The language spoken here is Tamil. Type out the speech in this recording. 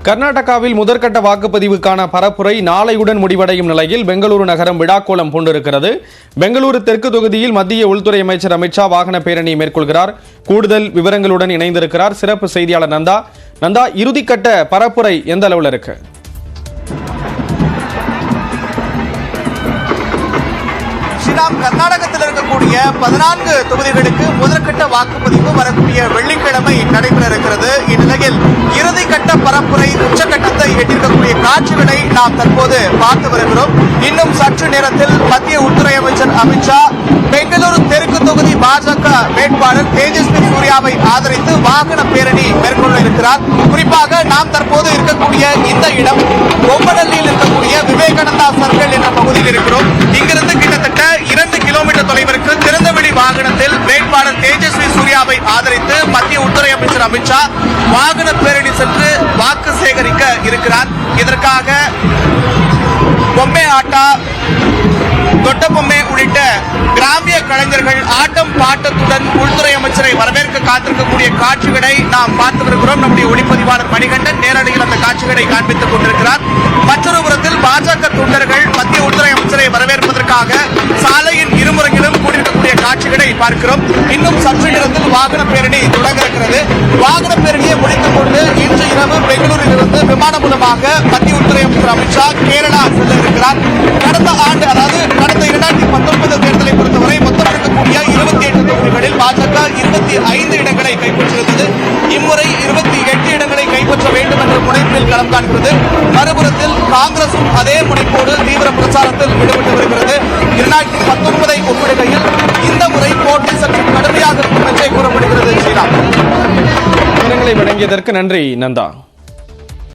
கர்நாடகாவில் முதற்கட்ட வாக்குப்பதிவுக்கான பரப்புரை நாளையுடன் முடிவடையும் நிலையில் பெங்களூரு நகரம் விழாக்கோலம் பூண்டிருக்கிறது. பெங்களூரு தெற்கு தொகுதியில் மத்திய உள்துறை அமைச்சர் அமித்ஷா வாகன பேரணி மேற்கொள்கிறார். கூடுதல் விவரங்களுடன் இணைந்திருக்கிறார் சிறப்பு செய்தியாளர் நந்தா. இறுதிக்கட்ட பரப்புரை எந்த அளவில் இருக்கு? கர்நாடகத்தில் இருக்கக்கூடிய 14 தொகுதிகளுக்கு முதற்கட்ட வாக்குப்பதிவு வரக்கூடிய வெள்ளிக்கிழமை நடைபெற இருக்கிறது. இந்நிலையில் இறுதிக்கட்ட பரப்புரை உச்சகட்டத்தை எட்டிருக்கக்கூடிய காட்சிகளை நாம் தற்போது பார்த்து வருகிறோம். இன்னும் சற்று நேரத்தில் மத்திய உள்துறை அமைச்சர் அமித்ஷா பெங்களூரு தெற்கு தொகுதி பாஜக வேட்பாளர் தேஜஸ்வி சூர்யாவை ஆதரித்து வாகன பேரணி மேற்கொள்ள இருக்கிறார். குறிப்பாக நாம் தற்போது இருக்கக்கூடிய இந்த இடம் பொம்மநல்லியில் இருக்கக்கூடிய விவேகானந்தா சர்க்கிள் என்ற பகுதியில் இருக்கிறோம். இங்கிருந்து கிட்டத்தட்ட 2 கிலோமீட்டர் தொலைவிற்கு திறந்தவெளி வாகனத்தில் வேட்பாளர் தேஜஸ்வி சூர்யாவை ஆதரித்து மத்திய உள்துறை அமைச்சர் அமித்ஷா வாகன பேரணி சென்று வாக்கு சேகரிக்க இருக்கிறார். இதற்காக பொம்மை ஆட்டா, தொட்ட பொம்மை உள்ளிட்ட கிராமிய கலைஞர்கள் ஆட்டம் பாட்டத்துடன் உள்துறை அமைச்சரை வரவேற்க காத்திருக்கக்கூடிய காட்சிகளை நாம் பார்த்து வருகிறோம். நம்முடைய ஒளிப்பதிவாளர் மணிகண்டன் நேரடியில் அந்த காட்சிகளை காண்பித்துக் கொண்டிருக்கிறார். மற்றொரு புறத்தில் பாஜக தொண்டர்கள் மத்திய உள்துறை அமைச்சரை வரவேற்பதற்காக சாலையின் இருமுறையிலும் கூடியிருக்கக்கூடிய காட்சிகளை பார்க்கிறோம். இன்னும் சற்று நேரத்தில் வாகன பேரணி தொடங்க இருக்கிறது. வாகன பேரணியை முடித்துக் கொண்டு இன்று இரவு பெங்களூரில் இருந்து விமானம் மூலமாக மத்திய உள்துறை அமைச்சர் அமித்ஷா கேரளா செல்ல இருக்கிறார். கடந்த ஆண்டு, அதாவது கடந்த 2019 தேர்தலை பொறுத்தவரை மொத்தம் இருக்கக்கூடிய 28 தொகுதிகளில் பாஜக 25 இடங்களை கைப்பற்றியிருந்தது. இம்முறை 28 இடங்களை கைப்பற்ற வேண்டும் என்ற முனைப்பில் களம் காண்கிறது. மறுபுறத்தில் காங்கிரசும் அதே முனைப்போடு தீவிர பிரச்சாரத்தில் ஈடுபட்டு வருகிறது. 2019 ஒப்பிடுகையில் இந்த முறை போட்டி சற்று கடுமையாக இருக்கும் என்றே கூறப்படுகிறது. விவரங்களை வழங்கியதற்கு நன்றி நந்தா.